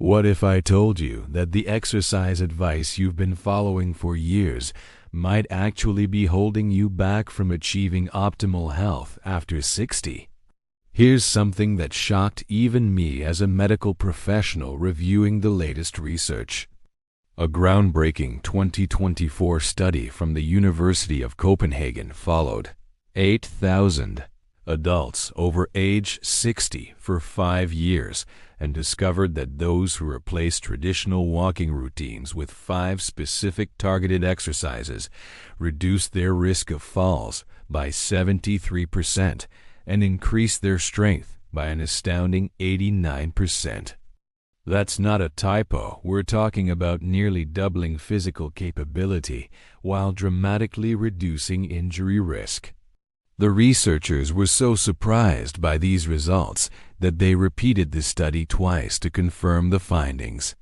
What if I told you that the exercise advice you've been following for years might actually be holding you back from achieving optimal health after 60? Here's something that shocked even me as a medical professional reviewing the latest research. A groundbreaking 2024 study from the University of Copenhagen followed 8,000 adults over age 60 for 5 years and discovered that those who replaced traditional walking routines with 5 specific targeted exercises reduced their risk of falls by 73% and increased their strength by an astounding 89%. That's not a typo. We're talking about nearly doubling physical capability while dramatically reducing injury risk. The researchers were so surprised by these results that they repeated the study twice to confirm the findings.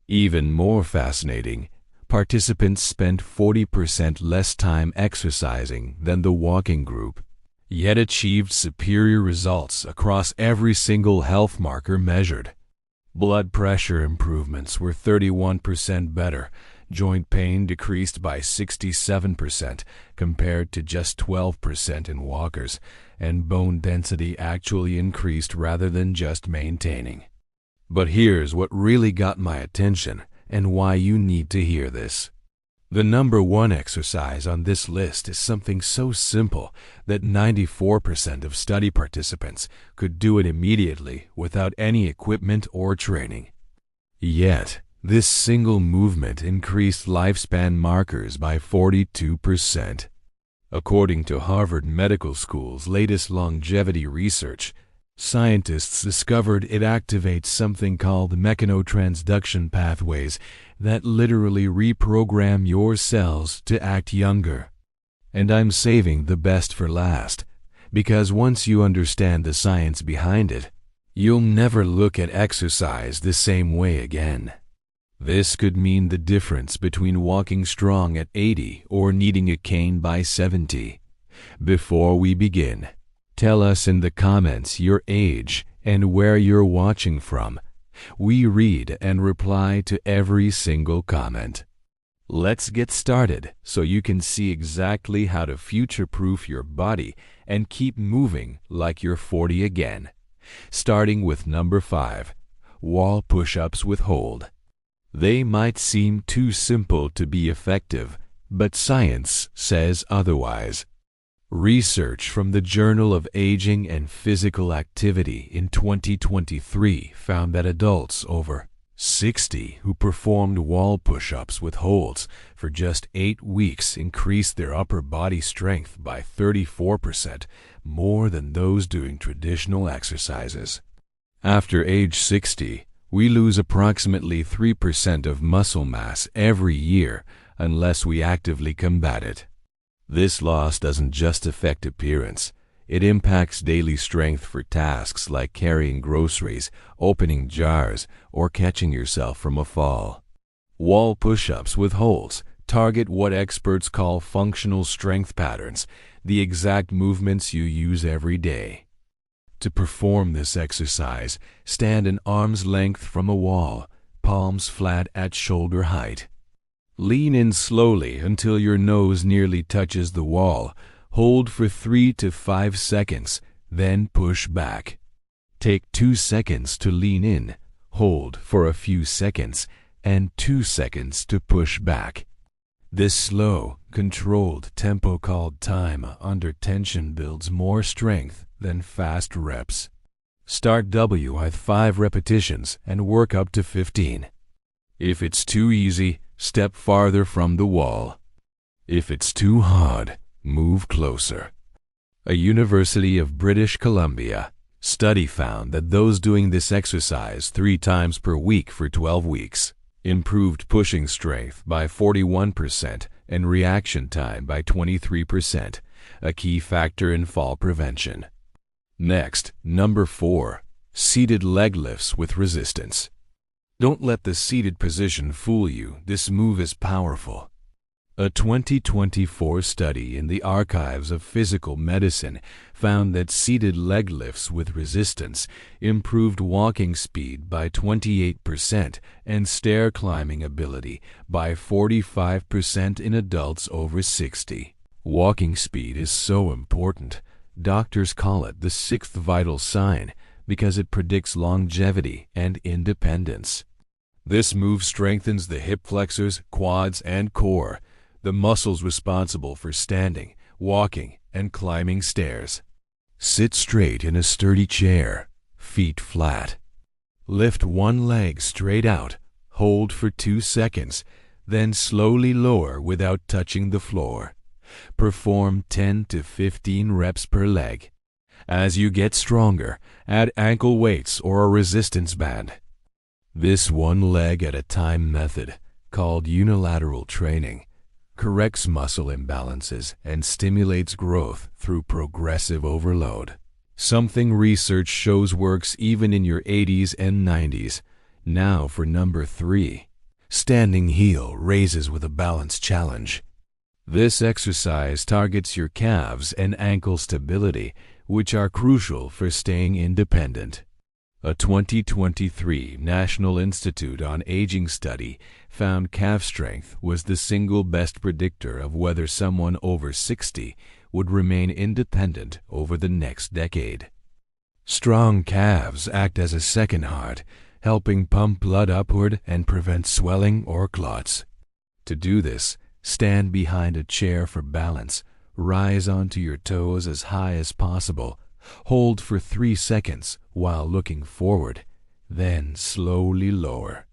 Even more fascinating, participants spent 40% less time exercising than the walking group, yet achieved superior results across every single health marker measured. Blood pressure improvements were 31% better, joint pain decreased by 67% compared to just 12% in walkers, and bone density actually increased rather than just maintaining. But here's what really got my attention and why you need to hear this. The number one exercise on this list is something so simple that 94% of study participants could do it immediately without any equipment or training. Yet, this single movement increased lifespan markers by 42%. According to Harvard Medical School's latest longevity research, scientists discovered it activates something called mechanotransduction pathways that literally reprogram your cells to act younger. And I'm saving the best for last, because once you understand the science behind it, you'll never look at exercise the same way again. This could mean the difference between walking strong at 80 or needing a cane by 70. Before we begin, tell us in the comments your age and where you're watching from. We read and reply to every single comment. Let's get started so you can see exactly how to future-proof your body and keep moving like you're 40 again. Starting with number 5, wall push-ups with hold. They might seem too simple to be effective, but science says otherwise. Research from the Journal of Aging and Physical Activity in 2023 found that adults over 60 who performed wall push-ups with holds for just 8 weeks increased their upper body strength by 34%, more than those doing traditional exercises. After age 60, we lose approximately 3% of muscle mass every year unless we actively combat it. This loss doesn't just affect appearance. It impacts daily strength for tasks like carrying groceries, opening jars, or catching yourself from a fall. Wall push-ups with holds target what experts call functional strength patterns, the exact movements you use every day. To perform this exercise, stand an arm's length from a wall, palms flat at shoulder height. Lean in slowly until your nose nearly touches the wall. Hold for 3 to 5 seconds, then push back. Take 2 seconds to lean in, hold for a few seconds, and 2 seconds to push back. This slow, controlled tempo called time under tension builds more strength than fast reps. Start W at 5 repetitions and work up to 15. If it's too easy, step farther from the wall. If it's too hard, move closer. A University of British Columbia study found that those doing this exercise 3 times per week for 12 weeks improved pushing strength by 41% and reaction time by 23%, a key factor in fall prevention. Next, number 4, seated leg lifts with resistance. Don't let the seated position fool you. This move is powerful. A 2024 study in the Archives of Physical Medicine found that seated leg lifts with resistance improved walking speed by 28% and stair climbing ability by 45% in adults over 60. Walking speed is so important. Doctors call it the sixth vital sign because it predicts longevity and independence. This move strengthens the hip flexors, quads, and core, the muscles responsible for standing, walking, and climbing stairs. Sit straight in a sturdy chair, feet flat. Lift one leg straight out, hold for 2 seconds, then slowly lower without touching the floor. Perform 10 to 15 reps per leg. As you get stronger, add ankle weights or a resistance band. This one leg at a time method, called unilateral training, corrects muscle imbalances and stimulates growth through progressive overload. Something research shows works even in your 80s and 90s. Now for number 3. Standing heel raises with a balance challenge. This exercise targets your calves and ankle stability, which are crucial for staying independent. A 2023 National Institute on Aging study found calf strength was the single best predictor of whether someone over 60 would remain independent over the next decade. Strong calves act as a second heart, helping pump blood upward and prevent swelling or clots. To do this, stand behind a chair for balance, rise onto your toes as high as possible, hold for 3 seconds while looking forward, then slowly lower.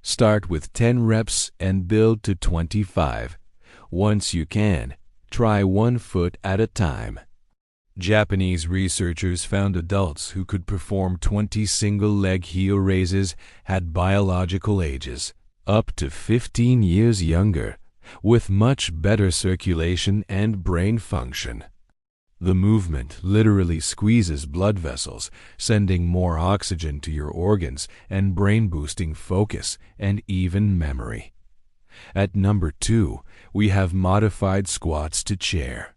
Start with 10 reps and build to 25. Once you can, try 1 foot at a time. Japanese researchers found adults who could perform 20 single-leg heel raises had biological ages up to 15 years younger, with much better circulation and brain function. The movement literally squeezes blood vessels, sending more oxygen to your organs and brain-boosting focus and even memory. At number 2, we have modified squats to chair.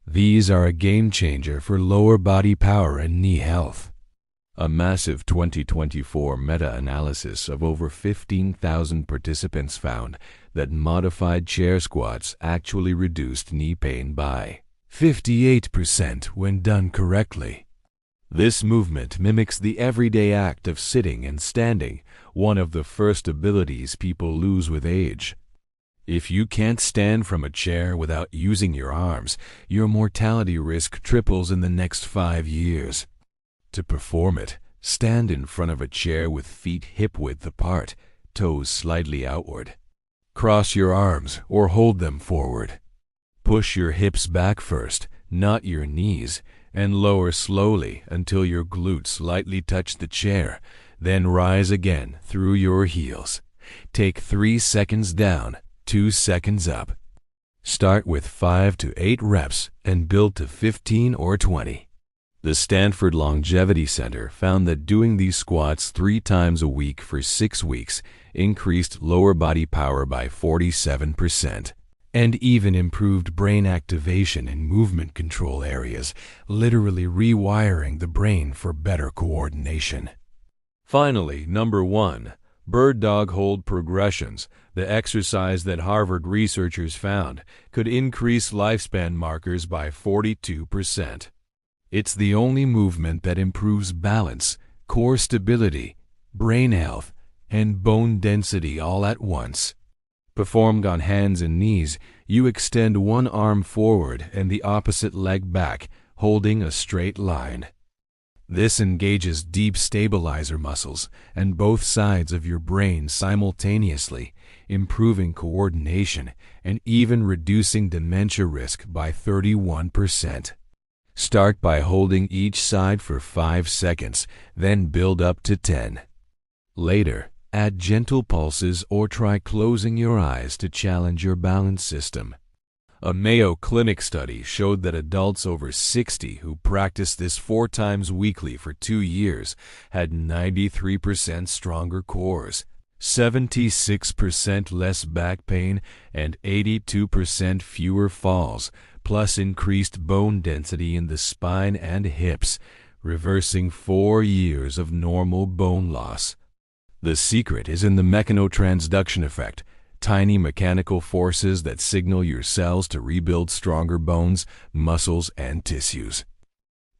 These are a game changer for lower body power and knee health. A massive 2024 meta-analysis of over 15,000 participants found that modified chair squats actually reduced knee pain by 58% when done correctly. This movement mimics the everyday act of sitting and standing, one of the first abilities people lose with age. If you can't stand from a chair without using your arms, your mortality risk triples in the next 5 years. To perform it, stand in front of a chair with feet hip-width apart, toes slightly outward. Cross your arms or hold them forward. Push your hips back first, not your knees, and lower slowly until your glutes lightly touch the chair, then rise again through your heels. Take 3 seconds down, 2 seconds up. Start with 5 to 8 reps and build to 15 or 20. The Stanford Longevity Center found that doing these squats 3 times a week for 6 weeks increased lower body power by 47%. And even improved brain activation in movement control areas, literally rewiring the brain for better coordination. Finally, number 1, bird dog hold progressions, the exercise that Harvard researchers found could increase lifespan markers by 42%. It's the only movement that improves balance, core stability, brain health, and bone density all at once. Performed on hands and knees, you extend one arm forward and the opposite leg back, holding a straight line. This engages deep stabilizer muscles and both sides of your brain simultaneously, improving coordination and even reducing dementia risk by 31%. Start by holding each side for 5 seconds, then build up to 10. Later, add gentle pulses or try closing your eyes to challenge your balance system. A Mayo Clinic study showed that adults over 60 who practiced this 4 times weekly for 2 years had 93% stronger cores, 76% less back pain, and 82% fewer falls, plus increased bone density in the spine and hips, reversing 4 years of normal bone loss. The secret is in the mechanotransduction effect, tiny mechanical forces that signal your cells to rebuild stronger bones, muscles, and tissues.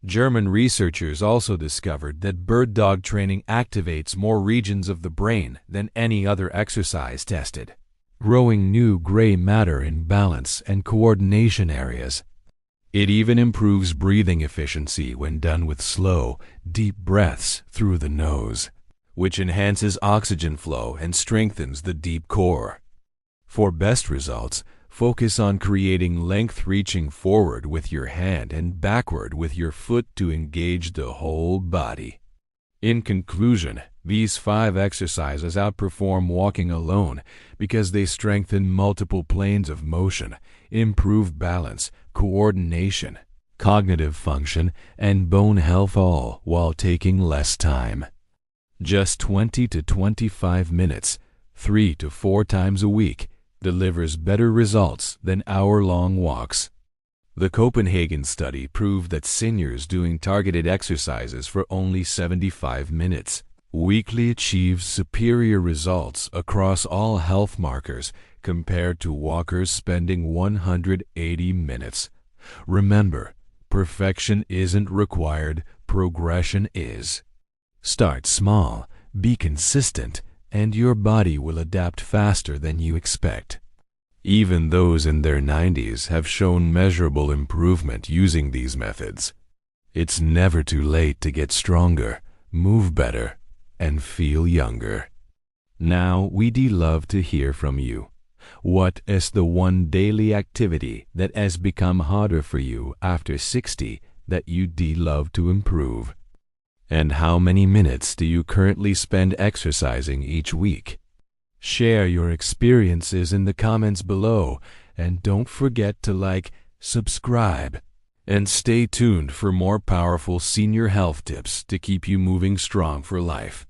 German researchers also discovered that bird dog training activates more regions of the brain than any other exercise tested, growing new gray matter in balance and coordination areas. It even improves breathing efficiency when done with slow, deep breaths through the nose, which enhances oxygen flow and strengthens the deep core. For best results, focus on creating length reaching forward with your hand and backward with your foot to engage the whole body. In conclusion, these 5 exercises outperform walking alone because they strengthen multiple planes of motion, improve balance, coordination, cognitive function, and bone health, all while taking less time. Just 20 to 25 minutes, 3 to 4 times a week, delivers better results than hour-long walks. The Copenhagen study proved that seniors doing targeted exercises for only 75 minutes weekly achieved superior results across all health markers compared to walkers spending 180 minutes. Remember, perfection isn't required, progression is. Start small, be consistent, and your body will adapt faster than you expect. Even those in their 90s have shown measurable improvement using these methods. It's never too late to get stronger, move better, and feel younger. Now, we'd love to hear from you. What is the one daily activity that has become harder for you after 60 that you'd love to improve? And how many minutes do you currently spend exercising each week? Share your experiences in the comments below, and don't forget to like, subscribe, and stay tuned for more powerful senior health tips to keep you moving strong for life.